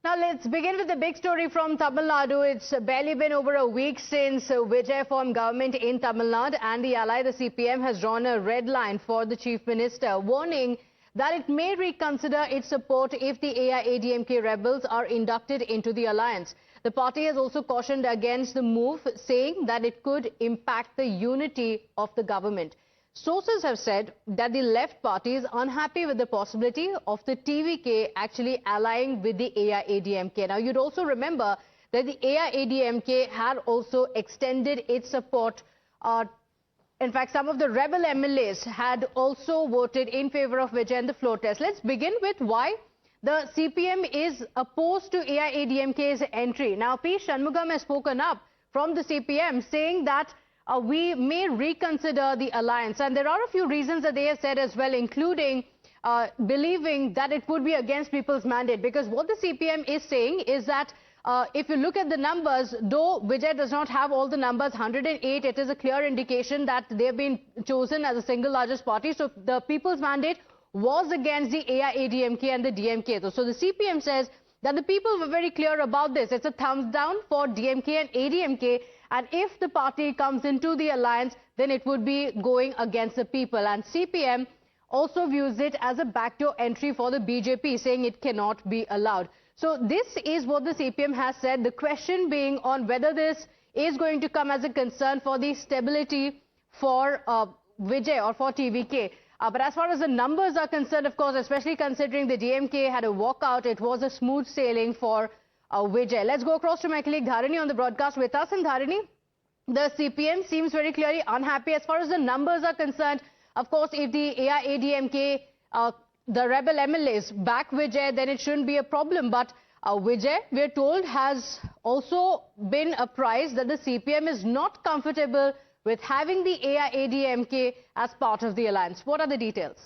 Now let's begin with the big story from Tamil Nadu. It's barely been over a week since Vijay formed government in Tamil Nadu, and the ally, the CPM, has drawn a red line for the Chief Minister, warning that it may reconsider its support if the AIADMK rebels are inducted into the alliance. The party has also cautioned against the move, saying that it could impact the unity of the government. Sources have said that the left party is unhappy with the possibility of the TVK actually allying with the AIADMK. Now, you'd also remember that the AIADMK had also extended its support. In fact, some of the rebel MLAs had also voted in favor of Vijay in the floor test. Let's begin with why the CPM is opposed to AIADMK's entry. Now, P. Shanmugam has spoken up from the CPM saying that we may reconsider the alliance. And there are a few reasons that they have said as well, including believing that it would be against people's mandate. Because what the CPM is saying is that if you look at the numbers, though Vijay does not have all the numbers, 108, it is a clear indication that they have been chosen as the single largest party. So the people's mandate was against the AIADMK and the DMK. So the CPM says that the people were very clear about this. It's a thumbs down for DMK and ADMK. And if the party comes into the alliance, then it would be going against the people. And CPM also views it as a backdoor entry for the BJP, saying it cannot be allowed. So this is what the CPM has said. The question being on whether this is going to come as a concern for the stability for Vijay or for TVK. But as far as the numbers are concerned, of course, especially considering the DMK had a walkout, it was a smooth sailing for Vijay. Let's go across to my colleague Dharani on the broadcast with us. And Dharani, the CPM seems very clearly unhappy as far as the numbers are concerned. Of course, if the AIADMK, the rebel MLAs back Vijay, then it shouldn't be a problem. But Vijay, we're told, has also been apprised that the CPM is not comfortable with having the AIADMK as part of the alliance. What are the details?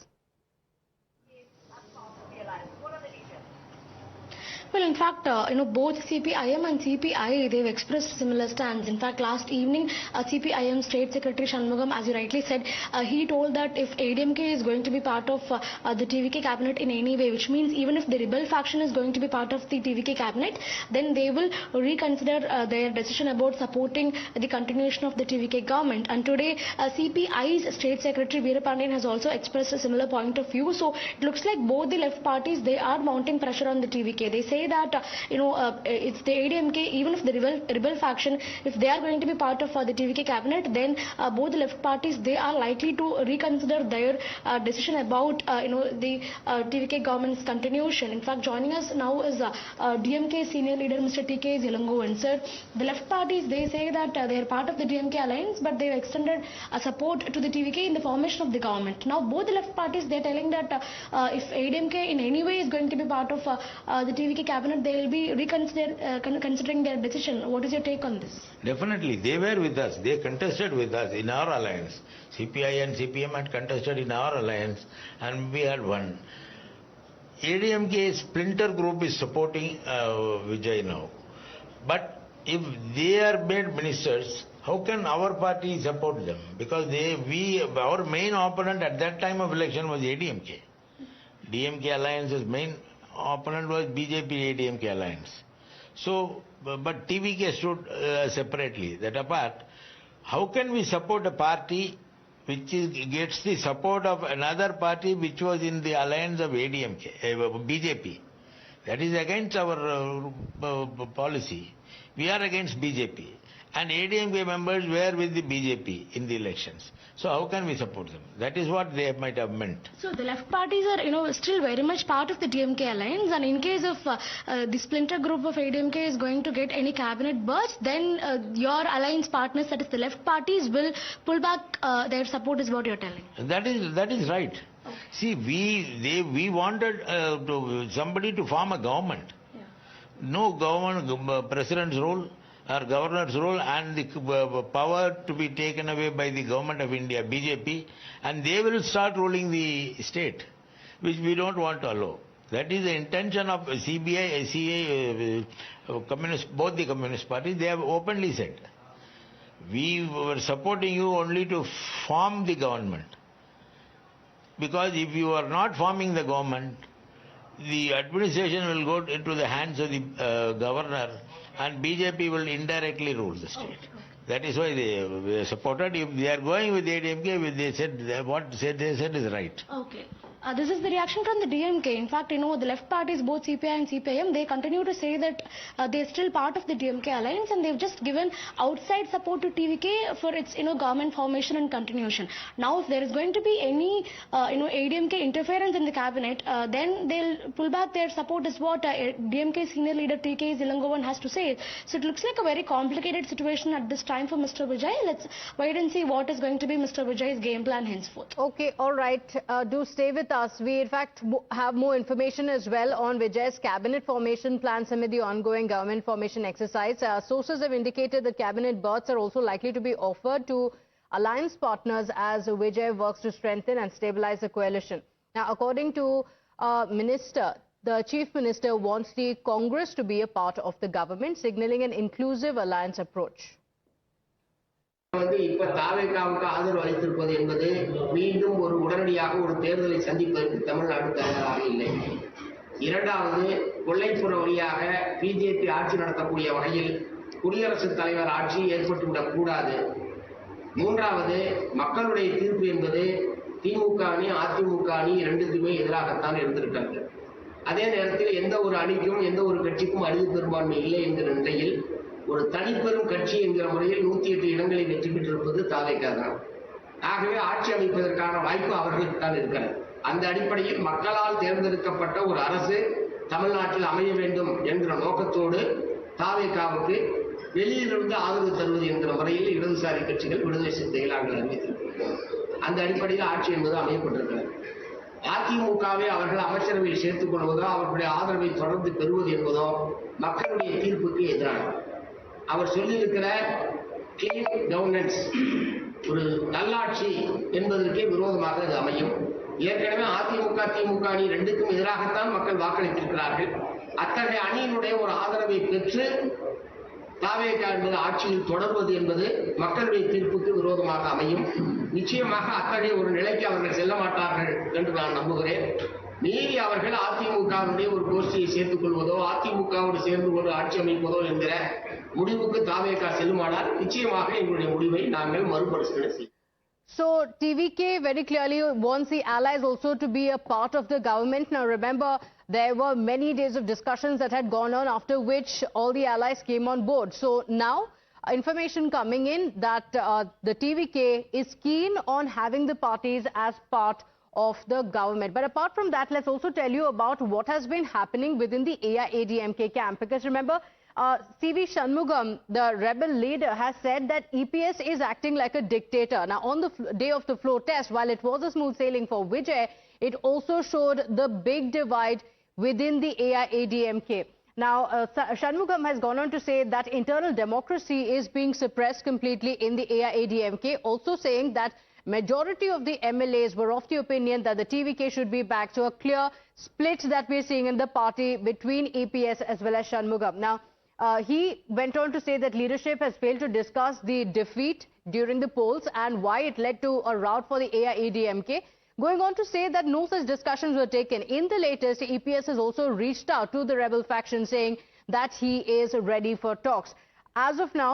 Well, in fact, both CPIM and CPI, they've expressed similar stance. In fact, last evening, CPIM State Secretary Shanmugam, as you rightly said, he told that if ADMK is going to be part of the TVK cabinet in any way, which means even if the rebel faction is going to be part of the TVK cabinet, then they will reconsider their decision about supporting the continuation of the TVK government. And today, CPI's State Secretary Veerapandiyan has also expressed a similar point of view. So it looks like both the left parties, they are mounting pressure on the TVK. They say that it's the ADMK, even if the rebel faction, if they are going to be part of the TVK cabinet, then both the left parties, they are likely to reconsider their decision about the TVK government's continuation. In fact, joining us now is DMK senior leader Mr. T.K. Zilangovan. Sir, the left parties, they say that they are part of the DMK alliance, but they have extended support to the TVK in the formation of the government. Now both the left parties, they are telling that if ADMK in any way is going to be part of the TVK cabinet, they will be considering their decision. What is your take on this? Definitely. They were with us. They contested with us in our alliance. CPI and CPM had contested in our alliance and we had won. ADMK splinter group is supporting Vijay now. But if they are made ministers, how can our party support them? Because our main opponent at that time of election was ADMK. DMK alliance's main opponent was BJP-ADMK alliance. So, but TVK stood separately. That apart, how can we support a party which gets the support of another party which was in the alliance of ADMK, BJP? That is against our policy. We are against BJP. And ADMK members were with the BJP in the elections. So how can we support them? That is what they might have meant. So the left parties are, still very much part of the DMK alliance. And in case of the splinter group of ADMK is going to get any cabinet berth, then your alliance partners, that is the left parties, will pull back their support, is what you're telling. That is right. Okay. See, we wanted somebody to form a government. Yeah. No government, president's role or governor's role, and the power to be taken away by the government of India, BJP, and they will start ruling the state, which we don't want to allow. That is the intention of CBI, CA, communist, both the communist parties. They have openly said, we were supporting you only to form the government. Because if you are not forming the government, the administration will go into the hands of the governor, and BJP will indirectly rule the state. That is why they supported. If they are going with AIADMK, they said what they said is right. Okay. This is the reaction from the DMK. In fact, the left parties, both CPI and CPIM, they continue to say that they're still part of the DMK alliance, and they've just given outside support to TVK for its, government formation and continuation. Now, if there is going to be any, AIADMK interference in the cabinet, then they'll pull back their support, is what DMK senior leader TK Ilangovan has to say. So it looks like a very complicated situation at this time for Mr. Vijay. Let's wait and see what is going to be Mr. Vijay's game plan henceforth. Okay, all right. Do stay with us. We, in fact, have more information as well on Vijay's cabinet formation plans amid the ongoing government formation exercise. Sources have indicated that cabinet berths are also likely to be offered to alliance partners as Vijay works to strengthen and stabilize the coalition. Now, according to Minister, the Chief Minister wants the Congress to be a part of the government, signalling an inclusive alliance approach. இப்ப தாவேகாவுக்கு ஆதரவு அளித்திருப்பது என்பது மீண்டும் ஒரு உடனடியாக ஒரு தேர்தலை சந்திப்பதற்கு தமிழ்நாடு தயாராக இல்லை. இரண்டாவது, கொல்லைப்புற வழியாக பிஜேபி ஆட்சி நடத்தக்கூடிய வகையில் குடியரசுத் தலைவர் ஆட்சி ஏற்பட்டுவிடக் கூடாது. மூன்றாவது, மக்களுடைய தீர்ப்பு என்பது திமுக அணி அதிமுக அணி இரண்டுக்குமே எதிராகத்தான் இருந்திருக்கிறது. அதே நேரத்தில் எந்த ஒரு அணிக்கும் எந்த ஒரு கட்சிக்கும் அறுதி பெரும்பான்மை இல்லை என்கிற நிலையில் ஒரு தனிப்பெரும் கட்சி என்கிற முறையில் 108 இடங்களை வெற்றி பெற்றிருப்பது தாவேகா தான். ஆகவே ஆட்சி அமைப்பதற்கான வாய்ப்பு அவர்களுக்கு தான் இருக்கிறது. அந்த அடிப்படையில் மக்களால் தேர்ந்தெடுக்கப்பட்ட ஒரு அரசு தமிழ்நாட்டில் அமைய வேண்டும் என்கிற நோக்கத்தோடு தாவேகாவுக்கு வெளியிலிருந்து ஆதரவு தருவது என்கிற முறையில் இடதுசாரி கட்சிகள் விடுதலை சிறுத்தைகள் நாங்கள் அறிவித்திருக்கிறோம். அந்த அடிப்படையில் ஆட்சி என்பது அமையப்பட்டிருக்கிறது. அதிமுகவை அவர்கள் அமைச்சரவையில் சேர்த்துக் கொள்வதோ அவர்களுடைய ஆதரவை தொடர்ந்து பெறுவது என்பதோ மக்களுடைய தீர்ப்புக்கு எதிரானது. அவர் சொல்லியிருக்கிற கிளீன் கவர்னன்ஸ், ஒரு நல்லாட்சி என்பதற்கே விரோதமாக அது அமையும். ஏற்கனவே அதிமுக திமுக அணி ரெண்டுக்கும் எதிராகத்தான் மக்கள் வாக்களித்திருக்கிறார்கள். அத்தகைய அணியினுடைய ஒரு ஆதரவை பெற்று தாவேகா என்பது ஆட்சியில் தொடர்வது என்பது மக்களுடைய தீர்ப்புக்கு விரோதமாக அமையும். நிச்சயமாக அத்தகைய ஒரு நிலைக்கு அவர்கள் செல்ல மாட்டார்கள் என்று நான் நம்புகிறேன். மீறி அவர்கள் அதிமுகவுடைய ஒரு கோஷ்டியை சேர்த்துக் கொள்வதோ அதிமுகவோடு சேர்ந்து ஒரு ஆட்சி அமைப்பதோ என்கிற முடிவுக்கு தாவேகா செல்லுமானால் நிச்சயமாக எங்களுடைய முடிவை நாங்கள் மறுபரிசீலனை செய்வோம். So TVK very clearly wants the allies also to be a part of the government. Now remember, there were many days of discussions that had gone on, after which all the allies came on board. So now information coming in that the TVK is keen on having the parties as part of the government. But apart from that, let's also tell you about what has been happening within the AIADMK camp. Because remember, CV Shanmugam, the rebel leader, has said that EPS is acting like a dictator. Now, on the day of the floor test, while it was a smooth sailing for Vijay, it also showed the big divide within the AIADMK. Now, Shanmugam has gone on to say that internal democracy is being suppressed completely in the AIADMK, also saying that majority of the MLAs were of the opinion that the TVK should be back. So a clear split that we're seeing in the party between EPS as well as Shanmugam. Now, he went on to say that leadership has failed to discuss the defeat during the polls and why it led to a rout for the AIADMK, going on to say that no such discussions were taken. In the latest, EPS has also reached out to the rebel faction saying that he is ready for talks. As of now,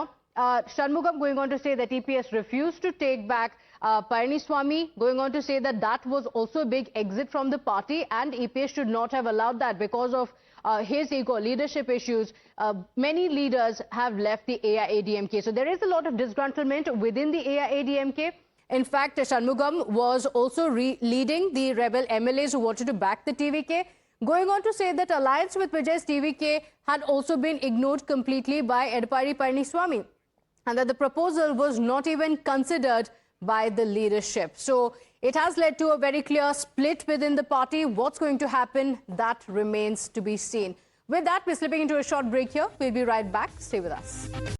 Shanmugam going on to say that EPS refused to take back Palaniswamy, going on to say that that was also a big exit from the party and EPS should not have allowed that because of his ego, leadership issues. Many leaders have left the AIADMK. So there is a lot of disgruntlement within the AIADMK. In fact, Shanmugam was also leading the rebel MLAs who wanted to back the TVK, going on to say that alliance with Vijay's TVK had also been ignored completely by Edapadi Palaniswamy and that the proposal was not even considered by the leadership. So it has led to a very clear split within the party. What's going to happen, that remains to be seen. With that, we're slipping into a short break here. We'll be right back. Stay with us.